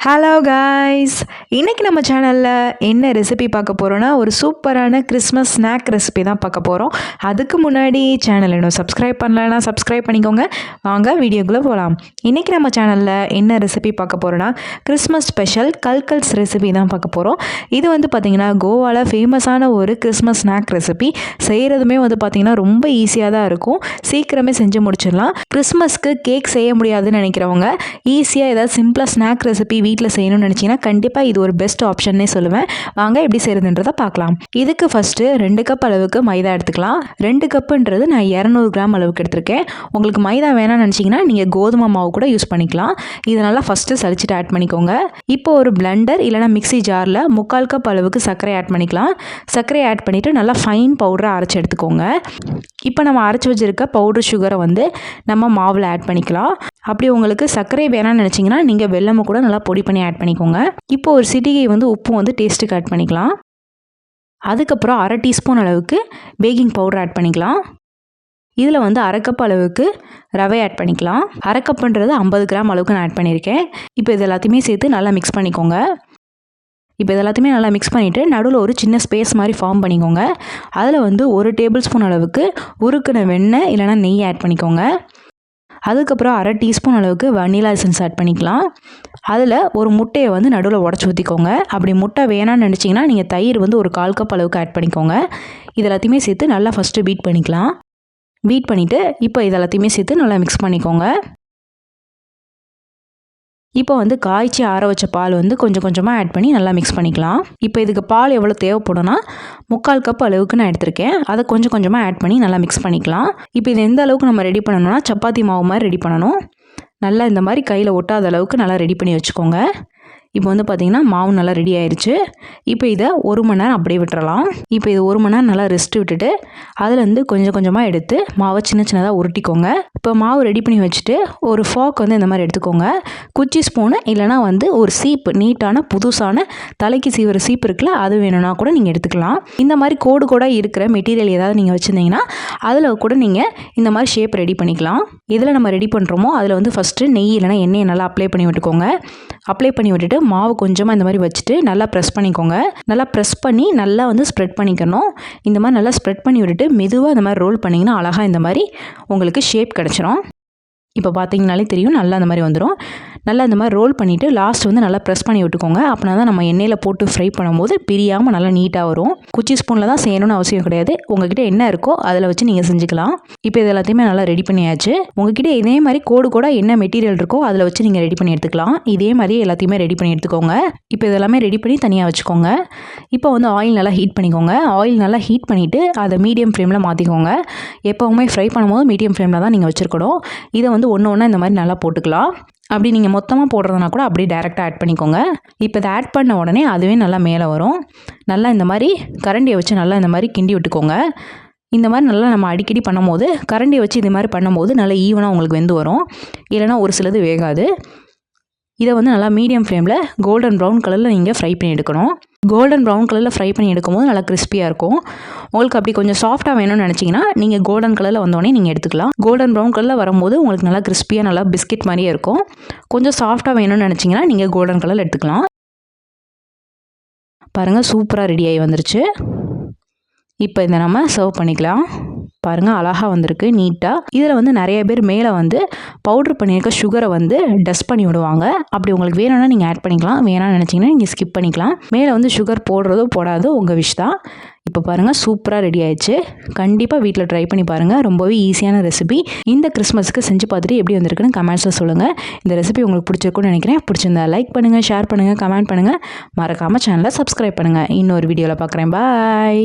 Hello guys, இன்றைக்கி நம்ம சேனலில் என்ன ரெசிபி பார்க்க போகிறோன்னா ஒரு சூப்பரான கிறிஸ்மஸ் ஸ்நாக் ரெசிபி தான் பார்க்க போகிறோம். அதுக்கு முன்னாடி சேனல் இன்னும் சப்ஸ்கிரைப் பண்ணலன்னா சப்ஸ்கிரைப் பண்ணிக்கோங்க. வாங்க வீடியோக்குள்ளே போகலாம். இன்றைக்கி நம்ம சேனலில் என்ன ரெசிபி பார்க்க போகிறோன்னா கிறிஸ்மஸ் ஸ்பெஷல் கல்கல்ஸ் ரெசிபி தான் பார்க்க போகிறோம். இது வந்து பார்த்திங்கன்னா கோவாவில் ஃபேமஸான ஒரு கிறிஸ்மஸ் ஸ்நாக் ரெசிபி. செய்கிறதுமே வந்து பார்த்திங்கன்னா ரொம்ப ஈஸியாக தான் இருக்கும். சீக்கிரமே செஞ்சு முடிச்சிடலாம். கிறிஸ்மஸ்க்கு கேக் செய்ய முடியாதுன்னு நினைக்கிறவங்க ஈஸியாக ஏதாவது சிம்பிளாக ஸ்நாக் ரெசிபி வீட்டில் செய்யணும்னு நினச்சிங்கன்னா கண்டிப்பாக இது ஒரு பெஸ்ட் ஆப்ஷன்னே சொல்லுவேன். வாங்க எப்படி செய்கிறதுன்றதை பார்க்கலாம். இதுக்கு ஃபஸ்ட்டு 2 கப் அளவுக்கு மைதா எடுத்துக்கலாம். 2 கப்புன்றது நான் 200 கிராம் அளவுக்கு எடுத்திருக்கேன். உங்களுக்கு மைதா வேணாம்னு நினச்சிங்கன்னா நீங்கள் கோதுமை மாவு கூட யூஸ் பண்ணிக்கலாம். இதனால் ஃபஸ்ட்டு சலிச்சிட்டு ஆட் பண்ணிக்கோங்க. இப்போ ஒரு பிளெண்டர் இல்லைனா மிக்சி ஜாரில் 3/4 கப் அளவுக்கு சர்க்கரை ஆட் பண்ணிக்கலாம். சர்க்கரை ஆட் பண்ணிவிட்டு நல்லா ஃபைன் பவுடரை அரைச்சி எடுத்துக்கோங்க. இப்போ நம்ம அரைச்சி வச்சுருக்க பவுடர் சுகரை வந்து நம்ம மாவில் ஆட் பண்ணிக்கலாம். அப்படி உங்களுக்கு சர்க்கரை வேணாம்னு நினச்சிங்கன்னா நீங்கள் வெல்லமும் கூட நல்லா பொடி பண்ணி ஆட் பண்ணிக்கோங்க. இப்போ ஒரு சிட்டிகை வந்து உப்பு வந்து டேஸ்ட்டுக்கு ஆட் பண்ணிக்கலாம். அதுக்கப்புறம் 1/2 டீஸ்பூன் அளவுக்கு பேக்கிங் பவுடர் ஆட் பண்ணிக்கலாம். இதில் வந்து 1/2 கப் அளவுக்கு ரவை ஆட் பண்ணிக்கலாம். 1/2 கப்புன்றது 50 கிராம் அளவுக்கு நான் ஆட் பண்ணியிருக்கேன். இப்போ இது எல்லாத்தையுமே சேர்த்து நல்லா மிக்ஸ் பண்ணிக்கோங்க. இப்போ இது எல்லாத்தையுமே நல்லா மிக்ஸ் பண்ணிவிட்டு நடுவில் ஒரு சின்ன ஸ்பேஸ் மாதிரி ஃபார்ம் பண்ணிக்கோங்க. அதில் வந்து 1 டேபிள் ஸ்பூன் அளவுக்கு உருக்குன வெண்ணெய் இல்லைனா நெய் ஆட் பண்ணிக்கோங்க. அதுக்கப்புறம் 1/2 டீஸ்பூன் அளவுக்கு வனிலா எசன்ஸ் ஆட் பண்ணிக்கலாம். அதில் ஒரு முட்டையை வந்து நடுவில் உடச்சி ஊற்றிக்கோங்க. அப்படி முட்டை வேணான்னு நினச்சிங்கன்னா நீங்கள் தயிர் வந்து ஒரு 1/4 கப் அளவுக்கு ஆட் பண்ணிக்கோங்க. இது எல்லாத்தையுமே சேர்த்து நல்லா ஃபஸ்ட்டு பீட் பண்ணிக்கலாம். பீட் பண்ணிவிட்டு இப்போ இது எல்லாத்தையுமே சேர்த்து நல்லா மிக்ஸ் பண்ணிக்கோங்க. இப்போ வந்து காய்ச்சி ஆற வச்ச பால் வந்து கொஞ்சம் கொஞ்சமாக ஆட் பண்ணி நல்லா மிக்ஸ் பண்ணிக்கலாம். இப்போ இதுக்கு பால் எவ்வளோ தேவைப்படும்னா 3/4 கப் அளவுக்கு நான் எடுத்திருக்கேன். அதை கொஞ்சம் கொஞ்சமாக ஆட் பண்ணி நல்லா மிக்ஸ் பண்ணிக்கலாம். இப்போ இது எந்த அளவுக்கு நம்ம ரெடி பண்ணணும்னா சப்பாத்தி மாவு மாதிரி ரெடி பண்ணணும். நல்லா இந்த மாதிரி கையில் ஒட்டாத அளவுக்கு நல்லா ரெடி பண்ணி வச்சுக்கோங்க. இப்போ வந்து பார்த்திங்கன்னா மாவு நல்லா ரெடி ஆயிடுச்சு. இப்போ இதை 1 மணி நேரம் அப்படியே விட்டுறலாம். இப்போ இது 1 மணி நேரம் நல்லா ரெஸ்ட் விட்டுட்டு அதுலேருந்து கொஞ்சம் கொஞ்சமாக எடுத்து மாவை சின்ன சின்னதாக உருட்டிக்கோங்க. இப்போ மாவு ரெடி பண்ணி வச்சுட்டு ஒரு ஃபாக் வந்து இந்த மாதிரி எடுத்துக்கோங்க. குச்சி ஸ்பூனு இல்லைனா வந்து ஒரு சீப்பு, நீட்டான புதுசான தலைக்கு சீவுற சீப்பு இருக்குல்ல, அது வேணும்னா கூட நீங்கள் எடுத்துக்கலாம். இந்த மாதிரி கோடு கூட இருக்கிற மெட்டீரியல் ஏதாவது நீங்கள் வச்சுருந்தீங்கன்னா அதில் கூட நீங்கள் இந்த மாதிரி ஷேப் ரெடி பண்ணிக்கலாம். இதில் நம்ம ரெடி பண்ணுறோமோ அதில் வந்து ஃபஸ்ட்டு நெய் இல்லைனா எண்ணெயை நல்லா அப்ளை பண்ணி விட்டுக்கோங்க. அப்ளை பண்ணி விட்டுட்டு மாவு கொஞ்சமாக இந்த மாதிரி வச்சுட்டு நல்லா ப்ரெஸ் பண்ணிக்கோங்க. நல்லா ப்ரெஸ் பண்ணி நல்லா வந்து ஸ்ப்ரெட் பண்ணிக்கணும். இந்த மாதிரி நல்லா ஸ்ப்ரெட் பண்ணி விட்டுட்டு மெதுவாக இந்த மாதிரி ரோல் பண்ணிங்கன்னா அழகாக இந்த மாதிரி உங்களுக்கு ஷேப் கிடச்சிரும். இப்போ பார்த்தீங்கனாலே தெரியும், நல்லா அந்த மாதிரி வந்துடும். நல்லா இந்த மாதிரி ரோல் பண்ணிவிட்டு லாஸ்ட் வந்து நல்லா ப்ரெஸ் பண்ணி விட்டுக்கோங்க. அப்படின்னா தான் நம்ம எண்ணெயில் போட்டு ஃப்ரை பண்ணும்போது பிரியாமல் நல்லா நீட்டாக வரும். குச்சி ஸ்பூனில் தான் செய்யணும்னு அவசியம் கிடையாது. உங்ககிட்ட என்ன இருக்கோ அதில் வச்சு நீங்கள் செஞ்சுக்கலாம். இப்போ இது எல்லாத்தையுமே நல்லா ரெடி பண்ணியாச்சு. உங்ககிட்ட இதே மாதிரி கோடு கூட என்ன மெட்டீரியல் இருக்கோ அதில் வச்சு நீங்கள் ரெடி பண்ணி எடுத்துக்கலாம். இதே மாதிரி எல்லாத்தையுமே ரெடி பண்ணி எடுத்துக்கோங்க. இப்போ இதெல்லாமே ரெடி பண்ணி தனியாக வச்சுக்கோங்க. இப்போ வந்து ஆயில் நல்லா ஹீட் பண்ணிக்கோங்க. ஆயில் நல்லா ஹீட் பண்ணிவிட்டு அதை மீடியம் ஃப்ளேமில் மாற்றிக்கோங்க. எப்போவுமே ஃப்ரை பண்ணும்போது மீடியம் ஃப்ளேமில் தான் நீங்கள் வச்சுருக்கணும். இதை வந்து ஒன்று ஒன்றா இந்த மாதிரி நல்லா போட்டுக்கலாம். அப்படி நீங்கள் மொத்தமாக போடுறதுனா கூட அப்படியே டேரெக்டாக ஆட் பண்ணிக்கோங்க. இப்போ இதை ஆட் பண்ண உடனே அதுவே நல்லா மேலே வரும். நல்லா இந்த மாதிரி கரண்டியை வச்சு நல்லா இந்த மாதிரி கிண்டி விட்டுக்கோங்க. இந்த மாதிரி நல்லா நம்ம அடிக்கடி பண்ணும்போது கரண்டியை வச்சு இது மாதிரி பண்ணும்போது நல்லா ஈவனாக உங்களுக்கு வெந்து வரும். இல்லைனா ஒரு சிலது வேகாது. இதை வந்து நல்லா மீடியம் ஃப்ளேமில் கோல்டன் ப்ரௌன் கலரில் நீங்கள் ஃப்ரை பண்ணி எடுக்கணும். கோல்டன் ப்ரௌன் கலரில் ஃப்ரை பண்ணி எடுக்கும்போது நல்லா கிறிஸ்பியாக இருக்கும். உங்களுக்கு அப்படி கொஞ்சம் சாஃப்டாக வேணும்னு நினச்சிங்கன்னா நீங்கள் கோல்டன் கலரில் வந்தோடனே நீங்கள் எடுத்துக்கலாம். கோல்டன் ப்ரௌன் கலரில் வரும்போது உங்களுக்கு நல்லா கிறிஸ்பியாக நல்லா பிஸ்கெட் மாதிரியே இருக்கும். கொஞ்சம் சாஃப்டாக வேணும்னு நினச்சிங்கன்னா நீங்கள் கோல்டன் கலரில் எடுத்துக்கலாம். பாருங்கள், சூப்பராக ரெடி ஆகி வந்துருச்சு. இப்போ இதை நம்ம சர்வ் பண்ணிக்கலாம். பாருங்கள், அழகாக வந்திருக்கு நீட்டாக. இதில் வந்து நிறைய பேர் மேலே வந்து பவுட்ரு பண்ணியிருக்க சுகரை வந்து டஸ்ட் பண்ணி விடுவாங்க. அப்படி உங்களுக்கு வேணும்னா நீங்கள் ஆட் பண்ணிக்கலாம். வேணாம்னு நினச்சிங்கன்னா நீங்கள் ஸ்கிப் பண்ணிக்கலாம். மேலே வந்து சுகர் போடுறதோ போடாதோ உங்கள் விஷ் தான். இப்போ பாருங்கள், சூப்பராக ரெடி ஆயிடுச்சு. கண்டிப்பாக வீட்டில் ட்ரை பண்ணி பாருங்கள். ரொம்பவே ஈஸியான ரெசிபி. இந்த கிறிஸ்மஸ்க்கு செஞ்சு பார்த்துட்டு எப்படி வந்திருக்குன்னு கமெண்ட்ஸில் சொல்லுங்கள். இந்த ரெசிபி உங்களுக்கு பிடிச்சிருக்குன்னு நினைக்கிறேன். பிடிச்சிருந்தா லைக் பண்ணுங்கள், ஷேர் பண்ணுங்கள், கமெண்ட் பண்ணுங்கள். மறக்காமல் சேனலை சப்ஸ்கிரைப் பண்ணுங்கள். இன்னொரு வீடியோவில் பார்க்குறேன். பாய்.